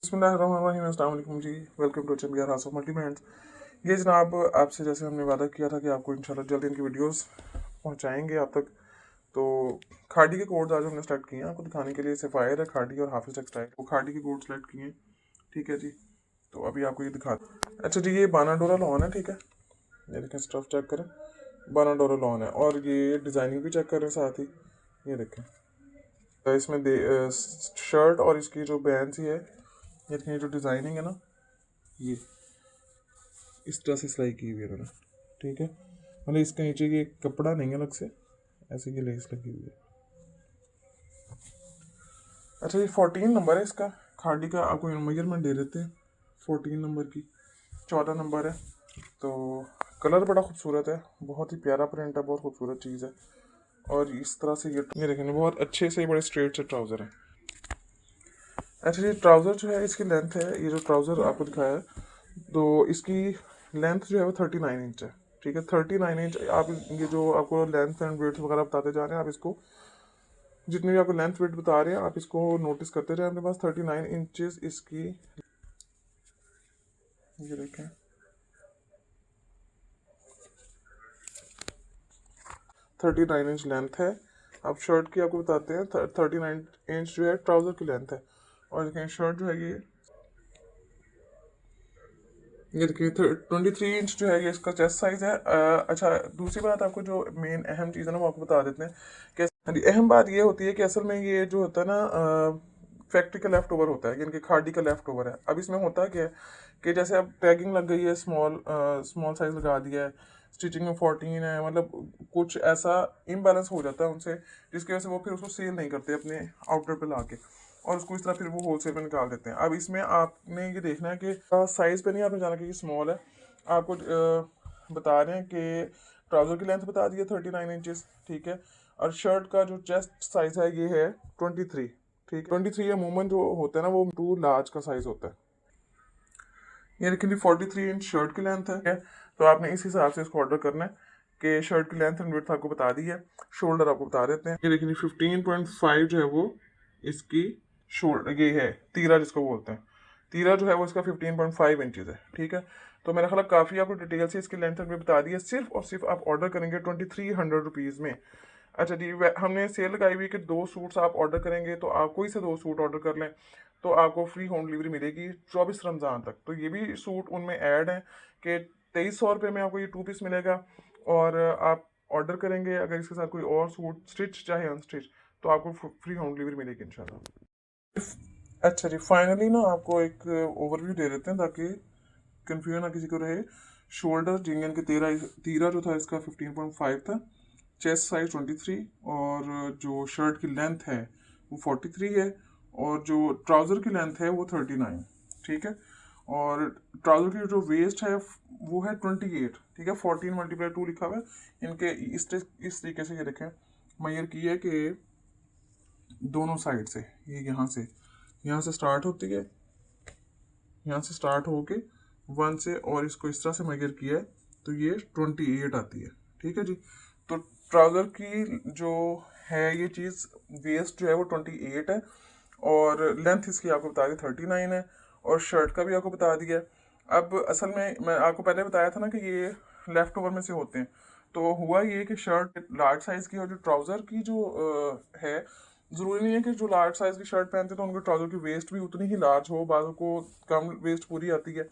बिस्मिल्लाहिर्रहमानिर्रहीम, अस्सलाम वालेकुम जी। Welcome to Chambiyar house of multi brands. ये जनाब आपसे जैसे हमने वादा किया था कि आपको इंशाल्लाह जल्द इनकी वीडियोस पहुंचाएंगे आप तक। तो खाड़ी के कोड्स आज हमने सेलेक्ट किए हैं आपको दिखाने के लिए। सफ़ायर है, खाड़ी और हाफिज टेक्सटाइल, वो खाड़ी के कोड सेलेक्ट किए हैं। ठीक है जी, तो अभी आपको ये दिखा। अच्छा जी, ये बानाडोरा लॉन है। ठीक है, ये देखें, स्टफ चेक करें, बानाडोरा लॉन है और ये डिज़ाइनिंग भी चेक करें साथ ही। ये देखें, तो इसमें शर्ट और इसकी जो बैंड है, ये देखें, जो डिज़ाइनिंग है ना, ये इस तरह से सिलाई की हुई है मैंने। ठीक है, मतलब इसके नीचे ये कपड़ा नहीं है अलग से, ऐसे की लेस लगी हुई है। अच्छा, ये 14 नंबर है इसका, खाड़ी का आपको मेजरमेंट दे देते हैं। 14 नंबर की 14 नंबर है। तो कलर बड़ा खूबसूरत है, बहुत ही प्यारा प्रिंट है, बहुत खूबसूरत चीज़ है। और इस तरह से ये देखेंगे, बहुत अच्छे से बड़े स्ट्रेट से ट्राउज़र है। अच्छा, ये ट्राउज़र जो है इसकी लेंथ है, ये जो ट्राउज़र आपको दिखाया है, तो इसकी लेंथ जो है वो 39 इंच है। ठीक है, 39 इंच। आप ये जो आपको लेंथ एंड वेट वगैरह बताते जा रहे हैं, आप इसको जितनी भी आपको लेंथ वेट बता रहे हैं आप इसको नोटिस करते जाए। अपने पास 39 इंचेस इसकी, ये देखें, 39 इंच लेंथ है। अब शर्ट की आपको बताते हैं, 39 इंच जो है ट्राउज़र की लेंथ है। और देखें शर्ट जो है ये देखिए 23 इंच जो है ये इसका चेस्ट साइज है। अच्छा, दूसरी बात आपको जो मेन अहम चीज़ है ना वो आपको बता देते हैं कि हाँ जी, अहम बात ये होती है कि असल में ये जो होता है ना, फैक्ट्री का लेफ्ट ओवर होता है, यानी कि खाड़ी का लेफ्ट ओवर है। अब इसमें होता क्या है कि जैसे अब टैगिंग लग गई है, स्मॉल साइज लगा दिया है, स्टिचिंग में 14 है, मतलब कुछ ऐसा इम्बैलेंस हो जाता है उनसे, जिसकी वजह से वो फिर उसको सेल नहीं करते अपने आउटलेट पे लाके, और उसको इस तरह फिर वो होलसेल में निकाल देते हैं। अब इसमें आपने ये देखना है कि साइज़ पे नहीं आपने जाना कि स्मॉल है, आपको बता रहे हैं कि ट्राउज़र की लेंथ बता दी है 39 इंचेस। ठीक है, और शर्ट का जो चेस्ट साइज़ है ये है 23। ठीक है, 23 अमूमन जो होता है ना वो टू लार्ज का साइज़ होता है। ये लेकिन 43 इंच शर्ट की लेंथ है, तो आपने इस हिसाब से इसको ऑर्डर करना है कि शर्ट की लेंथ एंड विड्थ आपको बता दी है। शोल्डर आपको बता देते हैं, ये लेकिन 15.5 जो है वो इसकी शोल्डर ये है, तीरा जिसको बोलते हैं। तीरा जो है वो इसका 15.5 इंचज़ है। ठीक है, तो मेरा ख्याल काफ़ी आपको डिटेल से इसकी लेंथ एंड विड्थ बता दी है। सिर्फ और सिर्फ आप ऑर्डर करेंगे 2300 रुपीज़ में। अच्छा जी, हमने सेल लगाई हुई कि 2 सूट्स आप ऑर्डर करेंगे तो आप कोई से 2 सूट ऑर्डर कर लें तो आपको फ्री होम डिलीवरी मिलेगी 24 रमज़ान तक। तो ये भी सूट उनमें ऐड हैं कि 2300 रुपये में आपको ये 2 पीस मिलेगा। और आप ऑर्डर करेंगे अगर इसके साथ कोई और सूट स्टिच चाहे अनस्टिच तो आपको फ्री होम डिलीवरी मिलेगी इंशाल्लाह। अच्छा जी, फाइनली ना आपको एक ओवरव्यू दे देते हैं ताकि कन्फ्यूजन ना किसी को रहे। शोल्डर जिंगन के तीरा जो था इसका 15.5 था, चेस्ट साइज 23, और जो शर्ट की लेंथ है वो 43 है, और जो ट्राउज़र की लेंथ है वो 39। ठीक है, और ट्राउज़र की जो वेस्ट है वो है 28। ठीक है, 14 × 2 लिखा हुआ है इनके। इस तरीके से ये देखें, मैयर की है कि दोनों साइड से, ये यहाँ से स्टार्ट होती है, यहाँ से स्टार्ट होके 1 से, और इसको इस तरह से मेजर किया है तो ये 28 आती है। ठीक है जी, तो ट्राउज़र की जो है ये चीज़, वेस्ट जो है वो 28 है, और लेंथ इसकी आपको बता दी 39 है, और शर्ट का भी आपको बता दिया है। अब असल में मैं आपको पहले बताया था ना कि ये लेफ़्ट ओवर में से होते हैं। तो हुआ ये कि शर्ट लार्ज साइज़ की और जो ट्राउज़र की जो है, ज़रूरी नहीं है कि जो लार्ज साइज़ की शर्ट पहनते हैं तो उनके ट्राउज़र की वेस्ट भी उतनी ही लार्ज हो, बाज़ों को कम वेस्ट पूरी आती है।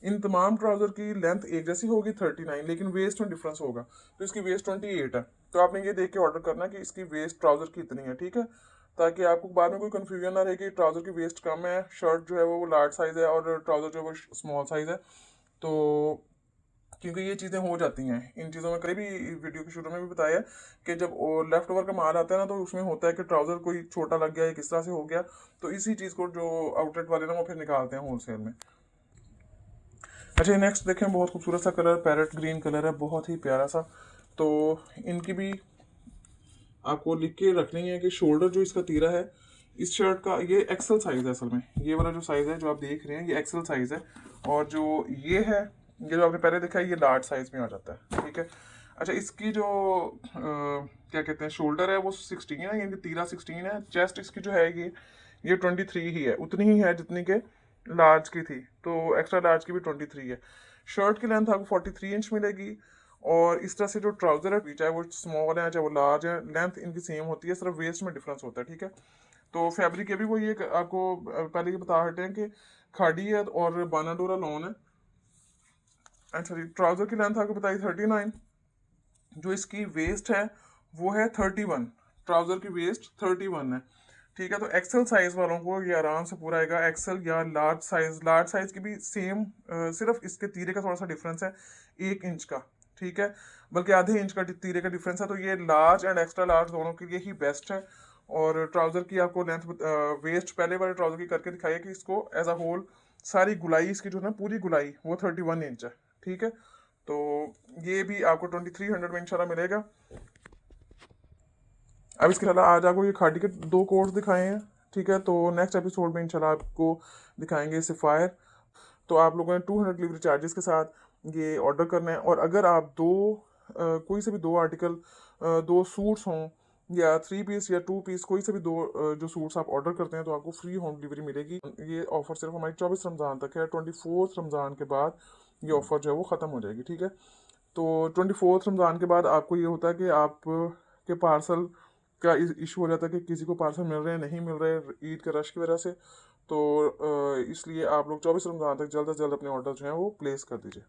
इन तमाम ट्राउज़र की लेंथ एक जैसी होगी 39, लेकिन वेस्ट में डिफरेंस होगा। तो इसकी वेस्ट 28 है, तो आपने ये देख के ऑर्डर करना कि इसकी वेस्ट ट्राउज़र की इतनी है। ठीक है, ताकि आपको बाद में कोई कन्फ्यूजन ना रहे कि ट्राउज़र की वेस्ट कम है, शर्ट जो है वो लार्ज साइज़ है और ट्राउज़र जो है वो स्मॉल साइज़ है। तो क्योंकि ये चीज़ें हो जाती हैं इन चीज़ों में, कभी भी वीडियो के शुरू में भी बताया कि जब लेफ्ट ओवर का माल आता है ना तो उसमें होता है कि ट्राउज़र कोई छोटा लग गया या किस तरह से हो गया, तो इसी चीज़ को जो आउटलेट वाले ना वो फिर निकालते हैं होलसेल में। अच्छा, नेक्स्ट देखें, बहुत खूबसूरत सा कलर, पैरेट ग्रीन कलर है, बहुत ही प्यारा सा। तो इनकी भी आपको लिख के रखनी है कि शोल्डर जो इसका तीरा है इस शर्ट का, ये एक्सेल साइज़ है। असल में ये वाला जो साइज़ है जो आप देख रहे हैं ये एक्सेल साइज़ है, और जो ये है, ये जो आपने पहले देखा है ये लार्ज साइज़ में आ जाता है। ठीक है, अच्छा, इसकी जो क्या कहते हैं शोल्डर है वो 16 है, यानी तीरा 16 है। चेस्ट इसकी जो है ये 23 ही है, उतनी ही है जितनी के लार्ज की थी, तो एक्स्ट्रा लार्ज की भी 23 है। शर्ट की लेंथ आपको 43 इंच मिलेगी। और इस तरह से जो ट्राउज़र है, चाहे वो स्मॉल है चाहे वो लार्ज है, लेंथ इनकी सेम होती है, सिर्फ वेस्ट में डिफरेंस होता है, ठीक है। तो फैब्रिक ये भी वही है, आपको पहले ये बता हटे हैं कि खाड़ी है और बानाडोरा लॉन है। अच्छा जी, ट्राउज़र की लेंथ आपको बताई 39। जो इसकी वेस्ट है वो है 31। ट्राउज़र की वेस्ट 31 है, ठीक है। तो एक्सेल साइज वालों को ये आराम से पूरा आएगा। एक्सेल या लार्ज साइज की भी सेम, सिर्फ इसके तीरे का थोड़ा सा डिफरेंस है, 1 इंच का, ठीक है। बल्कि आधे इंच का तीरे का डिफरेंस है। तो ये लार्ज एंड एक्स्ट्रा लार्ज दोनों के लिए ही बेस्ट है। और ट्राउज़र की आपको लेंथ, वेस्ट पहले वाले ट्राउज़र की करके दिखाई है कि इसको एज अ होल सारी गुलाई इसकी जो है ना, पूरी गुलाई वो 31 इंच है, ठीक है। तो ये भी आपको 2300 में इंशाल्लाह मिलेगा। अब इसके अलावा आज आपको ये खाड़ी के 2 कोर्स दिखाए हैं, ठीक है। तो नेक्स्ट एपिसोड में इंशाल्लाह आपको दिखाएंगे सिफायर। तो आप लोगों ने 200 डिलीवरी चार्जेस के साथ ये ऑर्डर करना है। और अगर आप कोई से भी 2 आर्टिकल, 2 सूट्स हों या 3 पीस या 2 पीस, कोई से भी जो सूट्स आप ऑर्डर करते हैं तो आपको फ्री होम डिलीवरी मिलेगी। ये ऑफर सिर्फ हमारी 24 रमज़ान तक है। 24 रमज़ान के बाद ये ऑफर जो है वो ख़त्म हो जाएगी, ठीक है। तो 24 रमज़ान के बाद आपको ये होता है कि आप के पार्सल का इशू हो जाता है कि किसी को पार्सल मिल रहे हैं नहीं मिल रहे हैं ईद के रश की वजह से। तो इसलिए आप लोग 24 रमज़ान तक जल्द से जल्द अपने ऑर्डर जो हैं वो प्लेस कर दीजिए।